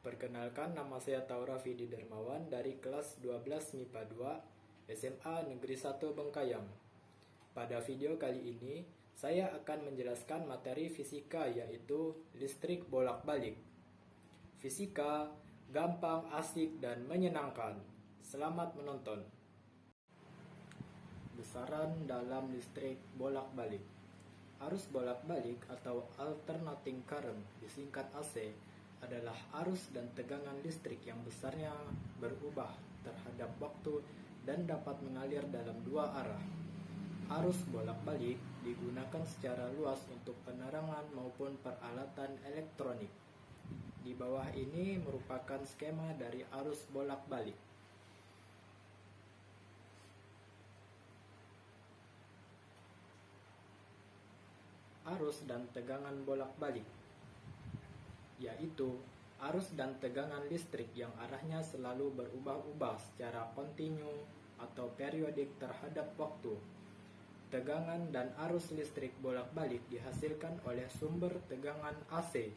Perkenalkan, nama saya Taura Vidi Dermawan dari kelas 12 MIPA 2 SMA Negeri 1 Bengkayang. Pada video kali ini, saya akan menjelaskan materi fisika yaitu listrik bolak-balik. Fisika gampang, asik, dan menyenangkan. Selamat menonton. Besaran dalam listrik bolak-balik. Arus bolak-balik atau alternating current disingkat AC adalah arus dan tegangan listrik yang besarnya berubah terhadap waktu dan dapat mengalir dalam dua arah. Arus bolak-balik digunakan secara luas untuk penerangan maupun peralatan elektronik. Di bawah ini merupakan skema dari arus bolak-balik. Arus dan tegangan bolak-balik, yaitu arus dan tegangan listrik yang arahnya selalu berubah-ubah secara kontinu atau periodik terhadap waktu. Tegangan dan arus listrik bolak-balik dihasilkan oleh sumber tegangan AC.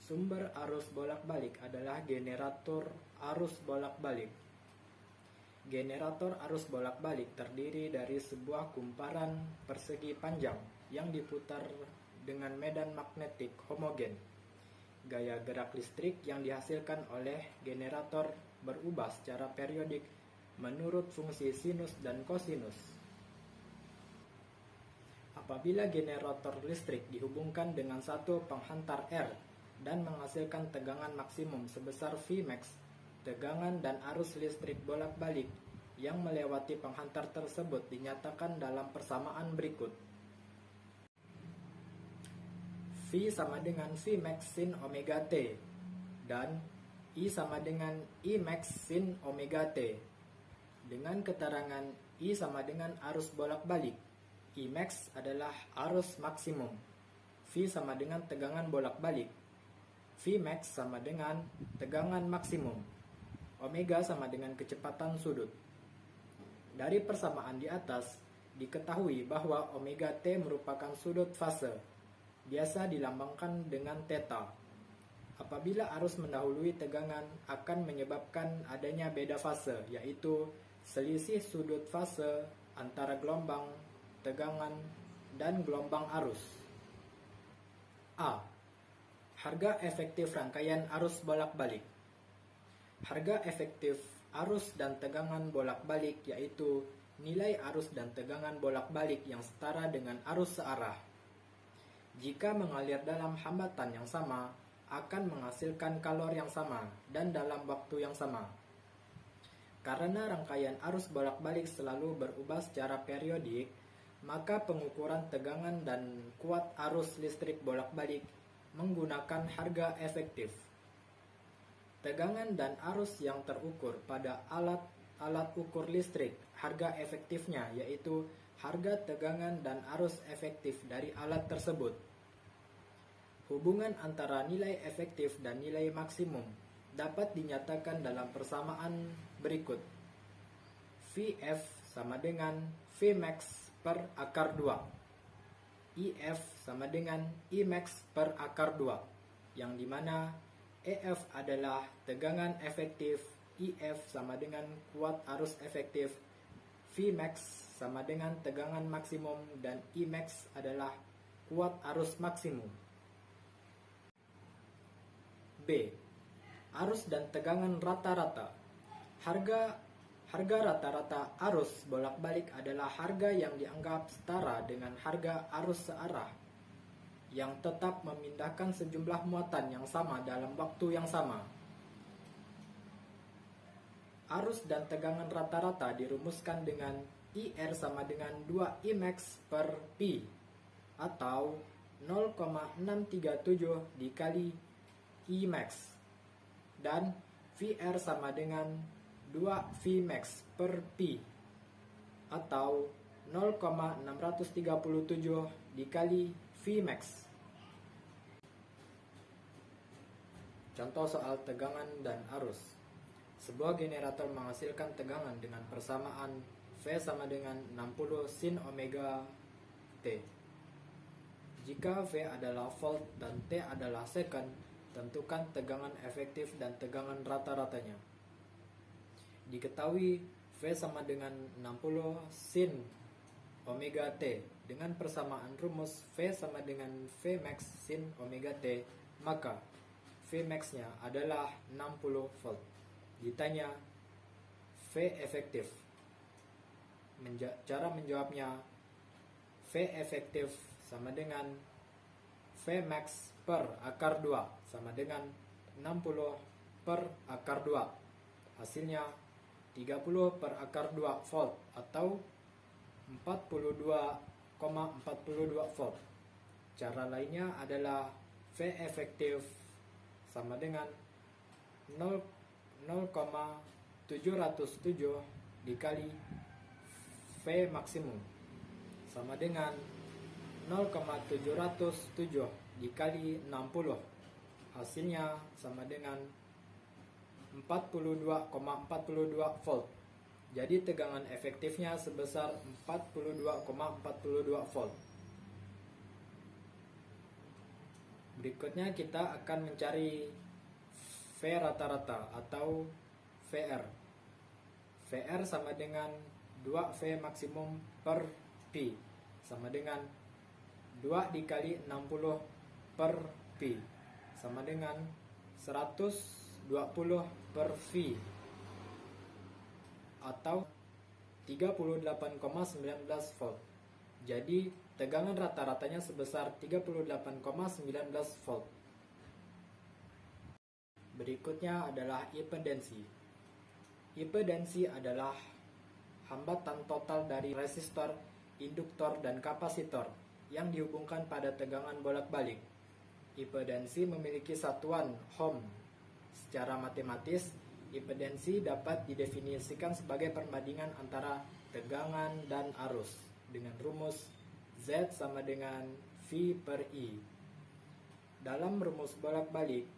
Sumber arus bolak-balik adalah generator arus bolak-balik. Generator arus bolak-balik terdiri dari sebuah kumparan persegi panjang yang diputar dengan medan magnetik homogen. Gaya gerak listrik yang dihasilkan oleh generator berubah secara periodik menurut fungsi sinus dan kosinus. Apabila generator listrik dihubungkan dengan satu penghantar R dan menghasilkan tegangan maksimum sebesar Vmax, tegangan dan arus listrik bolak-balik yang melewati penghantar tersebut dinyatakan dalam persamaan berikut. V sama dengan Vmax sin omega T dan I sama dengan Imax sin omega T. Dengan keterangan I sama dengan arus bolak-balik, Imax adalah arus maksimum, V sama dengan tegangan bolak-balik, Vmax sama dengan tegangan maksimum, omega sama dengan kecepatan sudut. Dari persamaan di atas, diketahui bahwa omega T merupakan sudut fase, biasa dilambangkan dengan theta. Apabila arus mendahului tegangan akan menyebabkan adanya beda fase, yaitu selisih sudut fase antara gelombang, tegangan, dan gelombang arus. A. Harga efektif rangkaian arus bolak-balik. Harga efektif arus dan tegangan bolak-balik yaitu nilai arus dan tegangan bolak-balik yang setara dengan arus searah. Jika mengalir dalam hambatan yang sama, akan menghasilkan kalor yang sama dan dalam waktu yang sama. Karena rangkaian arus bolak-balik selalu berubah secara periodik, maka pengukuran tegangan dan kuat arus listrik bolak-balik menggunakan harga efektif. Tegangan dan arus yang terukur pada alat ukur listrik, harga efektifnya yaitu harga tegangan dan arus efektif dari alat tersebut. Hubungan antara nilai efektif dan nilai maksimum dapat dinyatakan dalam persamaan berikut. Vf sama dengan Vmax per akar 2. If sama dengan Imax per akar 2, yang dimana EF adalah tegangan efektif, IF sama dengan kuat arus efektif, Vmax sama dengan tegangan maksimum, dan Imax adalah kuat arus maksimum. B. Arus dan tegangan rata-rata. Harga rata-rata arus bolak-balik adalah harga yang dianggap setara dengan harga arus searah yang tetap memindahkan sejumlah muatan yang sama dalam waktu yang sama. Arus dan tegangan rata-rata dirumuskan dengan IR sama dengan 2 Imax per Pi atau 0,637 dikali Imax, dan VR sama dengan 2 Vmax per Pi atau 0,637 dikali Vmax. Contoh soal tegangan dan arus. Sebuah generator menghasilkan tegangan dengan persamaan V sama dengan 60 sin omega T. Jika V adalah volt dan T adalah second, Tentukan tegangan efektif dan tegangan rata-ratanya. Diketahui V sama dengan 60 sin omega T. Dengan persamaan rumus V sama dengan V max sin omega T, maka V max-nya adalah 60 volt. Ditanya V efektif. Cara menjawabnya, V efektif sama dengan V max per akar 2 sama dengan 60 per akar 2. Hasilnya 30 per akar 2 volt atau 42,42 volt. Cara lainnya adalah V efektif sama dengan 0,707 dikali V maksimum sama dengan 0,707 dikali 60. Hasilnya sama dengan 42,42 volt. Jadi tegangan efektifnya sebesar 42,42 volt. Berikutnya kita akan mencari V rata-rata atau VR. VR sama dengan 2V maksimum per Pi sama dengan 2 dikali 60 per Pi sama dengan 120 per V atau 38,19 volt. Jadi tegangan rata-ratanya sebesar 38,19 volt. Berikutnya adalah impedansi. Impedansi adalah hambatan total dari resistor, induktor, dan kapasitor yang dihubungkan pada tegangan bolak-balik. Impedansi memiliki satuan ohm. Secara matematis, impedansi dapat didefinisikan sebagai perbandingan antara tegangan dan arus dengan rumus Z sama dengan V per I. Dalam rumus bolak-balik,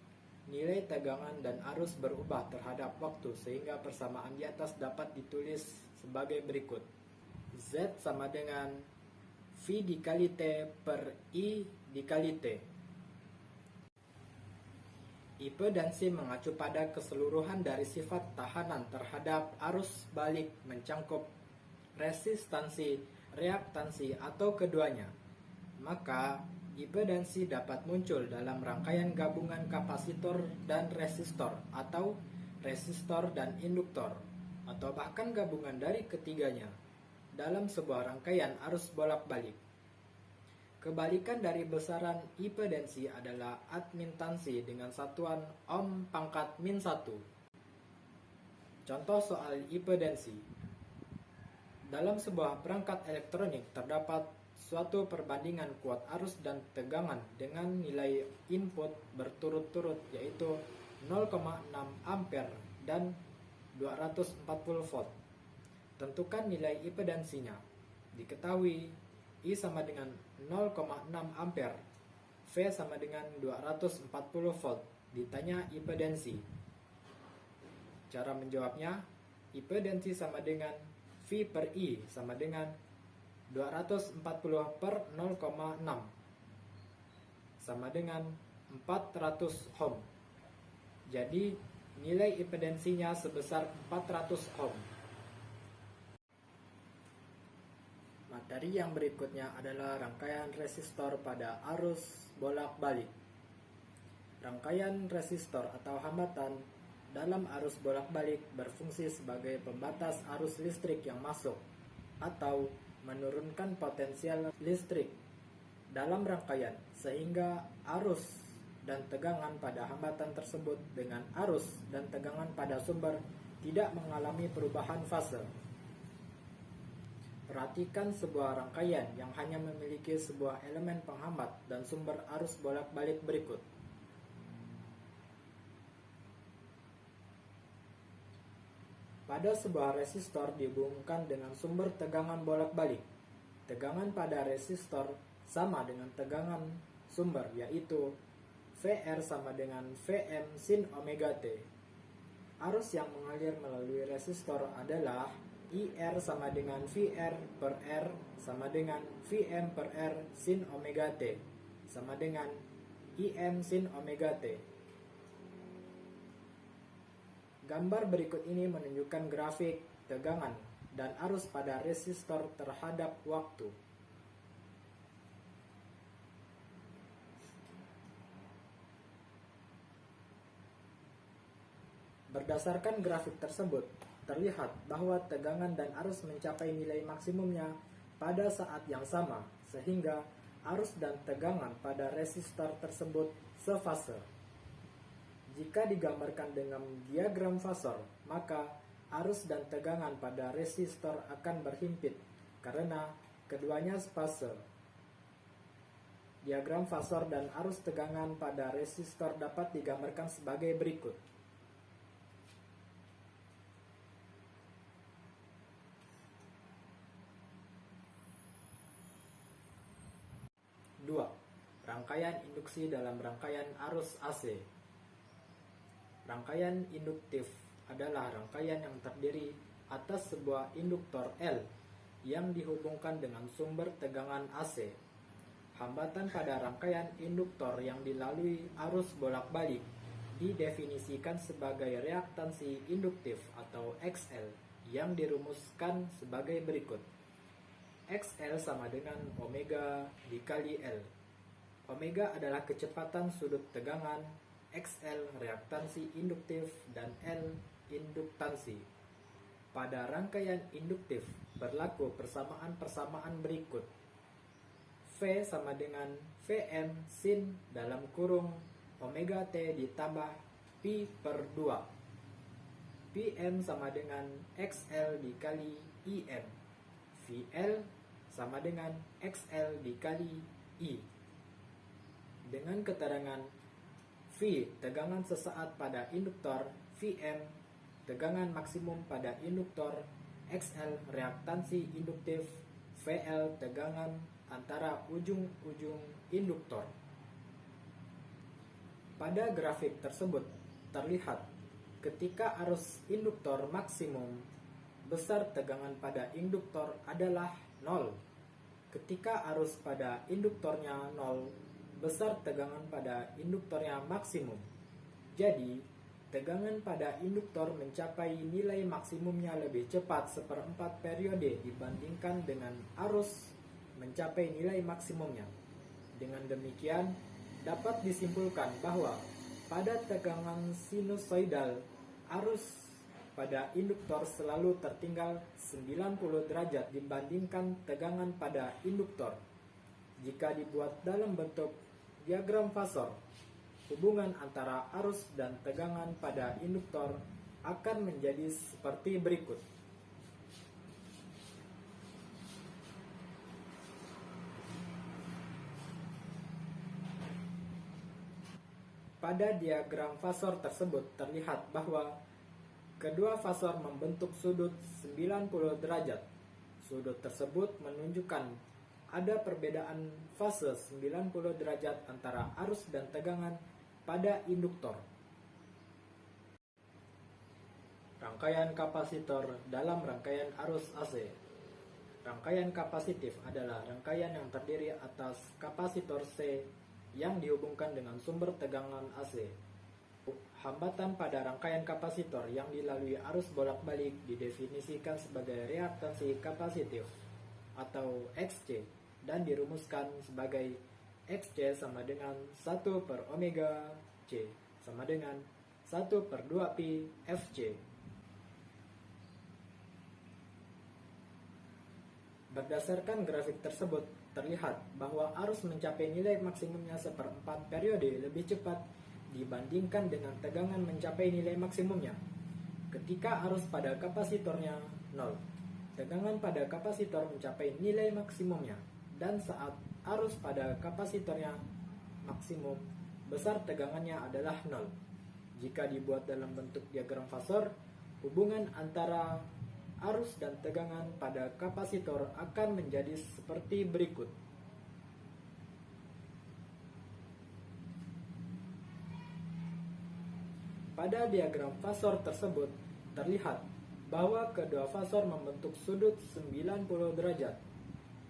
nilai tegangan dan arus berubah terhadap waktu sehingga persamaan di atas dapat ditulis sebagai berikut. Z sama dengan V dikali T per I dikali T. Impedansi mengacu pada keseluruhan dari sifat tahanan terhadap arus balik mencangkup resistansi, reaktansi, atau keduanya. Maka, impedansi dapat muncul dalam rangkaian gabungan kapasitor dan resistor atau resistor dan induktor, atau bahkan gabungan dari ketiganya dalam sebuah rangkaian arus bolak-balik. Kebalikan dari besaran impedansi adalah admintansi dengan satuan ohm pangkat min 1. Contoh soal impedansi. Dalam sebuah perangkat elektronik terdapat suatu perbandingan kuat arus dan tegangan dengan nilai input berturut-turut yaitu 0,6 ampere dan 240 volt. Tentukan nilai impedansinya. Diketahui I sama dengan 0,6 ampere, V sama dengan 240 volt. Ditanya impedansi. Cara menjawabnya, impedansi sama dengan V per I sama dengan 240 per 0,6 sama dengan 400 ohm. Jadi nilai impedansinya sebesar 400 ohm. Materi yang berikutnya adalah rangkaian resistor pada arus bolak-balik. Rangkaian resistor atau hambatan dalam arus bolak-balik berfungsi sebagai pembatas arus listrik yang masuk atau menurunkan potensial listrik dalam rangkaian sehingga arus dan tegangan pada hambatan tersebut dengan arus dan tegangan pada sumber tidak mengalami perubahan fase. Perhatikan sebuah rangkaian yang hanya memiliki sebuah elemen penghambat dan sumber arus bolak-balik berikut. Pada sebuah resistor dihubungkan dengan sumber tegangan bolak-balik. Tegangan pada resistor sama dengan tegangan sumber, yaitu VR sama dengan Vm sin omega T. Arus yang mengalir melalui resistor adalah IR sama dengan VR per R sama dengan Vm per R sin omega T sama dengan Im sin omega T. Gambar berikut ini menunjukkan grafik tegangan dan arus pada resistor terhadap waktu. Berdasarkan grafik tersebut, terlihat bahwa tegangan dan arus mencapai nilai maksimumnya pada saat yang sama, sehingga arus dan tegangan pada resistor tersebut sefase. Jika digambarkan dengan diagram fasor, maka arus dan tegangan pada resistor akan berhimpit karena keduanya sefase. Diagram fasor dan arus tegangan pada resistor dapat digambarkan sebagai berikut. Dua, rangkaian induksi dalam rangkaian arus AC. Rangkaian induktif adalah rangkaian yang terdiri atas sebuah induktor L yang dihubungkan dengan sumber tegangan AC. Hambatan pada rangkaian induktor yang dilalui arus bolak-balik didefinisikan sebagai reaktansi induktif atau XL yang dirumuskan sebagai berikut. XL sama dengan omega dikali L. Omega adalah kecepatan sudut tegangan, XL reaktansi induktif, dan L induktansi. Pada rangkaian induktif berlaku persamaan-persamaan berikut. V sama dengan Vm sin dalam kurung omega T ditambah Pi per 2. Pm sama dengan XL dikali IM. VL sama dengan XL dikali I. Dengan keterangan V tegangan sesaat pada induktor, Vm tegangan maksimum pada induktor, XL reaktansi induktif, VL tegangan antara ujung-ujung induktor. Pada grafik tersebut terlihat ketika arus induktor maksimum, besar tegangan pada induktor adalah 0. Ketika arus pada induktornya 0, besar tegangan pada induktornya maksimum. Jadi, tegangan pada induktor mencapai nilai maksimumnya lebih cepat seperempat periode dibandingkan dengan arus mencapai nilai maksimumnya. Dengan demikian, dapat disimpulkan bahwa pada tegangan sinusoidal, arus pada induktor selalu tertinggal 90 derajat dibandingkan tegangan pada induktor. Jika dibuat dalam bentuk diagram fasor, hubungan antara arus dan tegangan pada induktor akan menjadi seperti berikut. Pada diagram fasor tersebut terlihat bahwa kedua fasor membentuk sudut 90 derajat. Sudut tersebut menunjukkan ada perbedaan fase 90 derajat antara arus dan tegangan pada induktor. Rangkaian kapasitor dalam rangkaian arus AC. Rangkaian kapasitif adalah rangkaian yang terdiri atas kapasitor C yang dihubungkan dengan sumber tegangan AC. Hambatan pada rangkaian kapasitor yang dilalui arus bolak-balik didefinisikan sebagai reaktansi kapasitif atau XC dan dirumuskan sebagai XC sama dengan 1 per omega C sama dengan 1 per 2 pi FC. Berdasarkan grafik tersebut, terlihat bahwa arus mencapai nilai maksimumnya seperempat periode lebih cepat dibandingkan dengan tegangan mencapai nilai maksimumnya. Ketika arus pada kapasitornya 0, tegangan pada kapasitor mencapai nilai maksimumnya, dan saat arus pada kapasitornya maksimum, besar tegangannya adalah 0. Jika dibuat dalam bentuk diagram fasor, hubungan antara arus dan tegangan pada kapasitor akan menjadi seperti berikut. Pada diagram fasor tersebut terlihat bahwa kedua fasor membentuk sudut 90 derajat.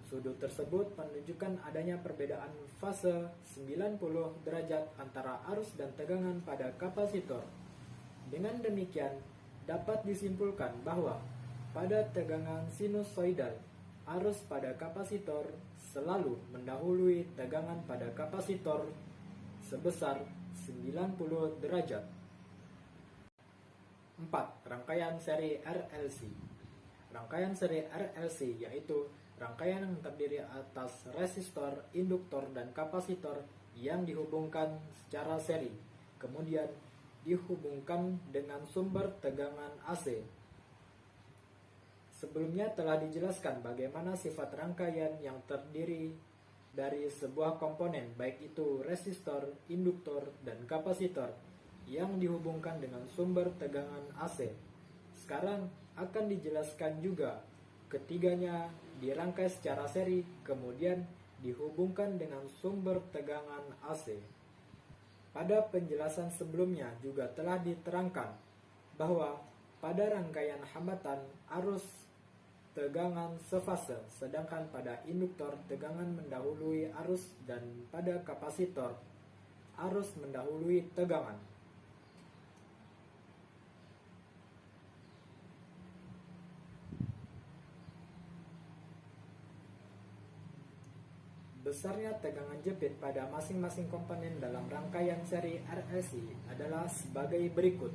Sudut tersebut menunjukkan adanya perbedaan fase 90 derajat antara arus dan tegangan pada kapasitor. Dengan demikian, dapat disimpulkan bahwa pada tegangan sinusoidal, arus pada kapasitor selalu mendahului tegangan pada kapasitor sebesar 90 derajat. 4. Rangkaian seri RLC. Rangkaian seri RLC yaitu rangkaian yang terdiri atas resistor, induktor, dan kapasitor yang dihubungkan secara seri, kemudian dihubungkan dengan sumber tegangan AC. Sebelumnya telah dijelaskan bagaimana sifat rangkaian yang terdiri dari sebuah komponen, baik itu resistor, induktor, dan kapasitor, yang dihubungkan dengan sumber tegangan AC. Sekarang akan dijelaskan juga ketiganya dirangkai secara seri, kemudian dihubungkan dengan sumber tegangan AC. Pada penjelasan sebelumnya juga telah diterangkan bahwa pada rangkaian hambatan arus tegangan sefase, sedangkan pada induktor tegangan mendahului arus dan pada kapasitor arus mendahului tegangan. Besarnya tegangan jepit pada masing-masing komponen dalam rangkaian seri RLC adalah sebagai berikut.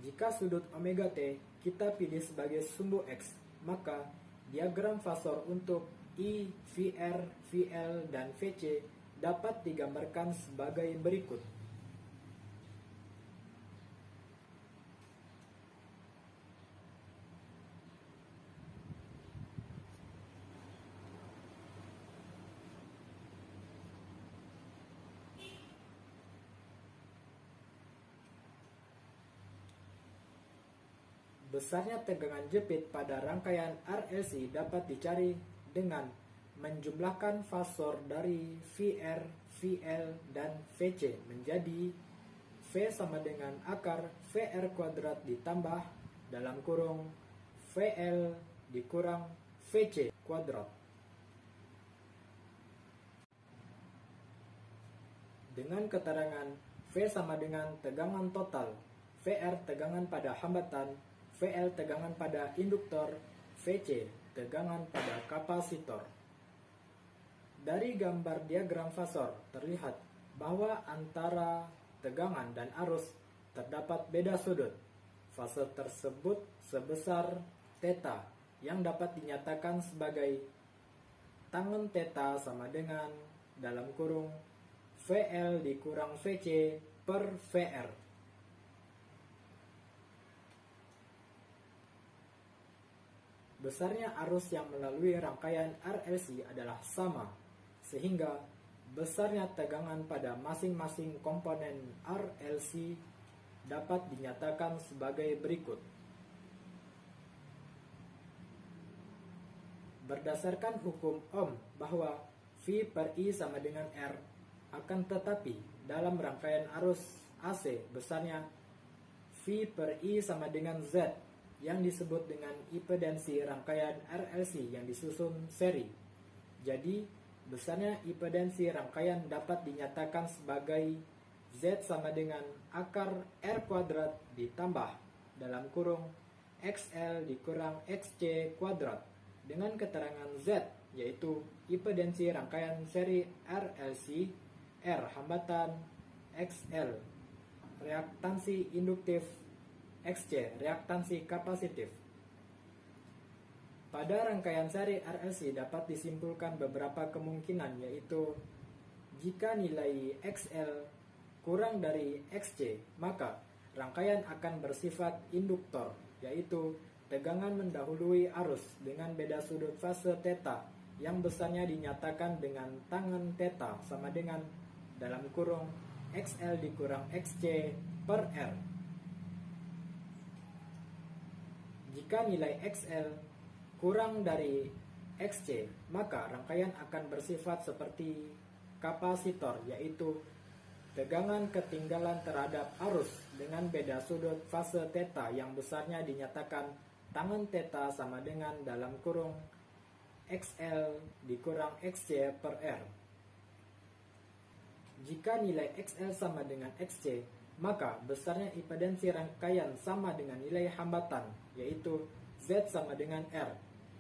Jika sudut omega T kita pilih sebagai sumbu X, maka diagram fasor untuk I, VR, VL, dan VC dapat digambarkan sebagai berikut. Besarnya tegangan jepit pada rangkaian RLC dapat dicari dengan menjumlahkan fasor dari VR, VL, dan VC menjadi V sama dengan akar VR kuadrat ditambah dalam kurung VL dikurang VC kuadrat. Dengan keterangan V sama dengan tegangan total, VR tegangan pada hambatan, VL tegangan pada induktor, VC tegangan pada kapasitor. Dari gambar diagram fasor terlihat bahwa antara tegangan dan arus terdapat beda sudut. Fase tersebut sebesar theta yang dapat dinyatakan sebagai tangen theta sama dengan dalam kurung VL dikurang VC per VR. Besarnya arus yang melalui rangkaian RLC adalah sama, sehingga besarnya tegangan pada masing-masing komponen RLC dapat dinyatakan sebagai berikut. Berdasarkan hukum Ohm bahwa V per I sama dengan R, akan tetapi dalam rangkaian arus AC besarnya V per I sama dengan Z, yang disebut dengan impedansi rangkaian RLC yang disusun seri. Jadi, besarnya impedansi rangkaian dapat dinyatakan sebagai Z sama dengan akar R kuadrat ditambah dalam kurung XL dikurang XC kuadrat dengan keterangan Z, yaitu impedansi rangkaian seri RLC, R hambatan, XL reaktansi induktif, XC reaktansi kapasitif. Pada rangkaian seri RLC dapat disimpulkan beberapa kemungkinan, yaitu jika nilai XL kurang dari XC, maka rangkaian akan bersifat induktor, yaitu tegangan mendahului arus dengan beda sudut fase theta yang besarnya dinyatakan dengan tangen theta sama dengan dalam kurung XL dikurang XC per R. Jika nilai XL kurang dari XC, maka rangkaian akan bersifat seperti kapasitor, yaitu tegangan ketinggalan terhadap arus dengan beda sudut fase theta yang besarnya dinyatakan tangen theta sama dengan dalam kurung XL dikurang XC per R. Jika nilai XL sama dengan XC, maka besarnya impedansi rangkaian sama dengan nilai hambatan, yaitu Z sama dengan R.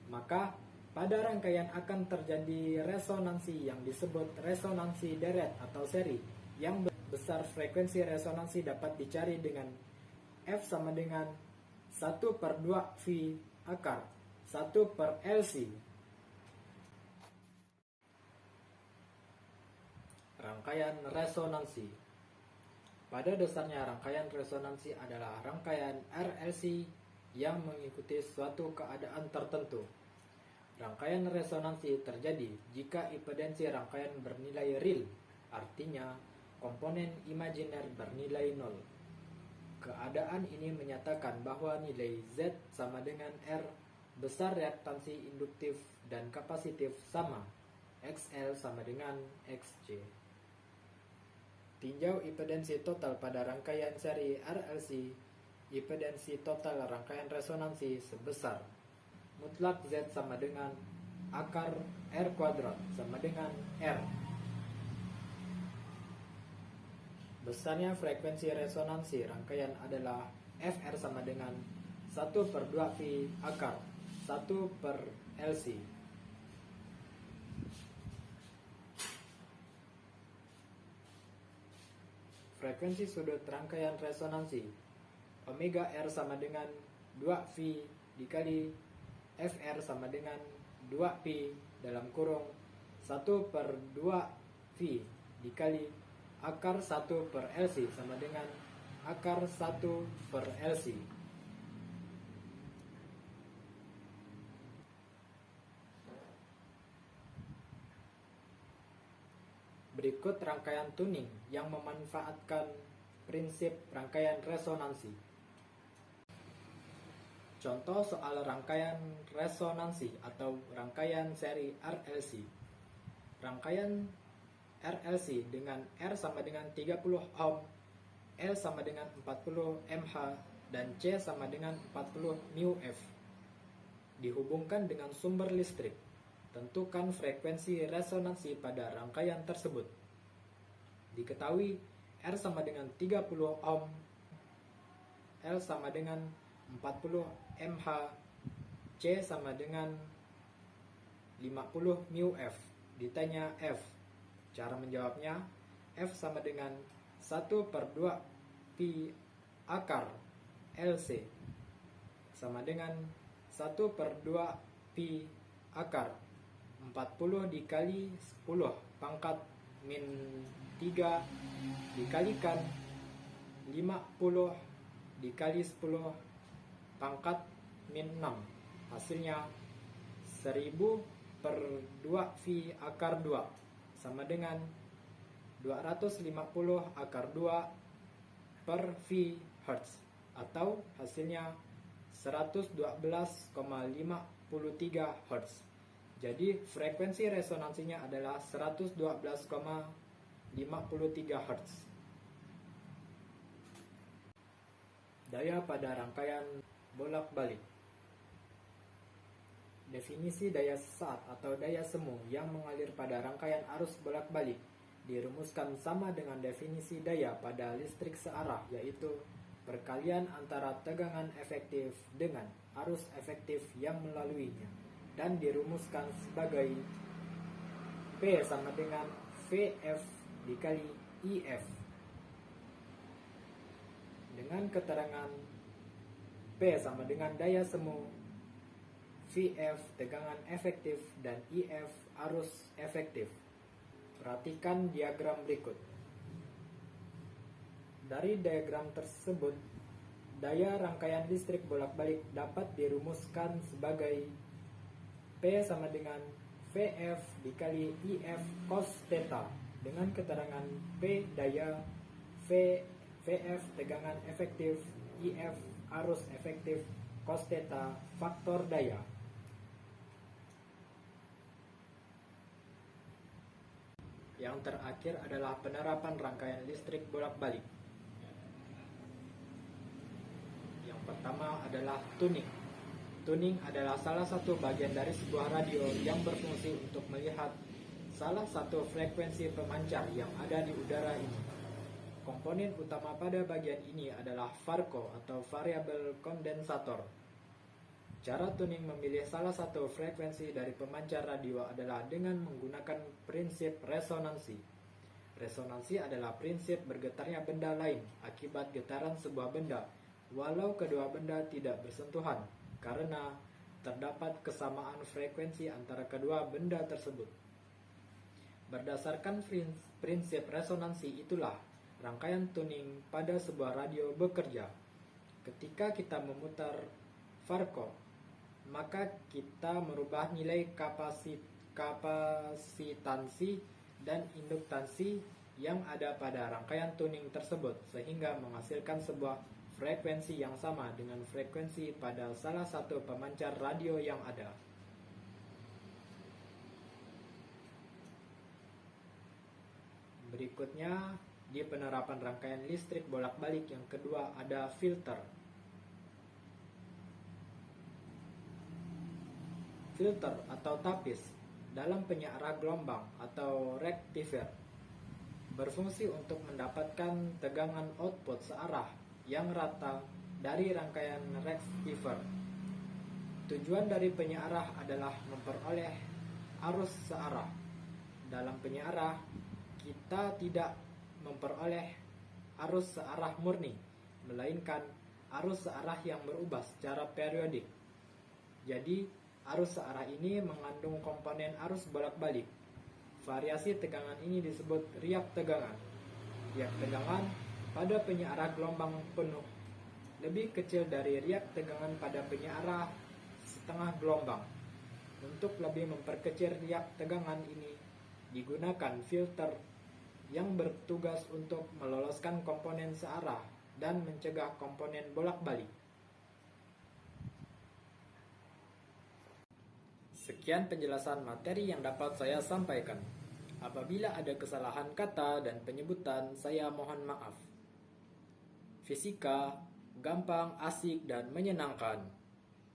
Maka pada rangkaian akan terjadi resonansi yang disebut resonansi deret atau seri, yang besar frekuensi resonansi dapat dicari dengan F sama dengan 1/2 V akar 1/LC. Rangkaian resonansi. Pada dasarnya rangkaian resonansi adalah rangkaian RLC yang mengikuti suatu keadaan tertentu. Rangkaian resonansi terjadi jika impedansi rangkaian bernilai real, artinya komponen imajiner bernilai 0. Keadaan ini menyatakan bahwa nilai Z sama dengan R, besar reaktansi induktif dan kapasitif sama, XL sama dengan XC. Tinjau impedansi total pada rangkaian seri RLC. Impedansi total rangkaian resonansi sebesar mutlak Z sama dengan akar R kuadrat sama dengan R. Besarnya frekuensi resonansi rangkaian adalah FR sama dengan 1/2 V akar 1/LC. Frekuensi sudut rangkaian resonansi omega R sama dengan 2V dikali FR sama dengan 2P dalam kurung 1/2V dikali akar 1/LC sama dengan akar 1/LC. Berikut rangkaian tuning yang memanfaatkan prinsip rangkaian resonansi. Contoh soal rangkaian resonansi atau rangkaian seri RLC. Rangkaian RLC dengan R sama dengan 30 ohm, L sama dengan 40 mH, dan C sama dengan 40 μF. Dihubungkan dengan sumber listrik. Tentukan frekuensi resonansi pada rangkaian tersebut. Diketahui R sama dengan 30 ohm, L sama dengan 40 mH, C sama dengan 50 μF. Ditanya F. Cara menjawabnya, F sama dengan 1/2 Pi akar LC sama dengan 1/2 Pi akar 40 dikali 10 pangkat min 3 dikalikan 50 dikali 10 pangkat min 6. Hasilnya 1000/2 V akar 2 sama dengan 250 akar 2/V Hz, atau hasilnya 112,53 Hz. Jadi frekuensi resonansinya adalah 112,53 Hz. Daya pada rangkaian bolak-balik. Definisi daya sesat atau daya semu yang mengalir pada rangkaian arus bolak-balik dirumuskan sama dengan definisi daya pada listrik searah, yaitu perkalian antara tegangan efektif dengan arus efektif yang melaluinya, dan dirumuskan sebagai P sama dengan VF dikali IF. Dengan keterangan P sama dengan daya semu, VF tegangan efektif, dan IF arus efektif. Perhatikan diagram berikut. Dari diagram tersebut, daya rangkaian listrik bolak-balik dapat dirumuskan sebagai P sama dengan VF dikali IF cos theta, dengan keterangan P daya, VF tegangan efektif, IF arus efektif, cos theta faktor daya. Yang terakhir adalah penerapan rangkaian listrik bolak-balik. Yang pertama adalah tuning. Tuning adalah salah satu bagian dari sebuah radio yang berfungsi untuk melihat salah satu frekuensi pemancar yang ada di udara ini. Komponen utama pada bagian ini adalah VARCO atau variabel kondensator. Cara tuning memilih salah satu frekuensi dari pemancar radio adalah dengan menggunakan prinsip resonansi. Resonansi adalah prinsip bergetarnya benda lain akibat getaran sebuah benda, walau kedua benda tidak bersentuhan, karena terdapat kesamaan frekuensi antara kedua benda tersebut. Berdasarkan prinsip resonansi itulah rangkaian tuning pada sebuah radio bekerja. Ketika kita memutar VARCO, maka kita merubah nilai kapasitansi dan induktansi yang ada pada rangkaian tuning tersebut sehingga menghasilkan sebuah frekuensi yang sama dengan frekuensi pada salah satu pemancar radio yang ada. Berikutnya, di penerapan rangkaian listrik bolak-balik yang kedua ada filter. Filter atau tapis dalam penyiar gelombang atau rektiver berfungsi untuk mendapatkan tegangan output searah yang rata dari rangkaian rektiver. Tujuan dari penyiar adalah memperoleh arus searah. Dalam penyiar, kita tidak memperoleh arus searah murni, melainkan arus searah yang berubah secara periodik. Jadi, arus searah ini mengandung komponen arus bolak-balik. Variasi tegangan ini disebut riak tegangan. Riak tegangan pada penyiar gelombang penuh lebih kecil dari riak tegangan pada penyiar setengah gelombang. Untuk lebih memperkecil riak tegangan ini, digunakan filter yang bertugas untuk meloloskan komponen searah dan mencegah komponen bolak-balik. Sekian penjelasan materi yang dapat saya sampaikan. Apabila ada kesalahan kata dan penyebutan, saya mohon maaf. Fisika gampang, asik, dan menyenangkan.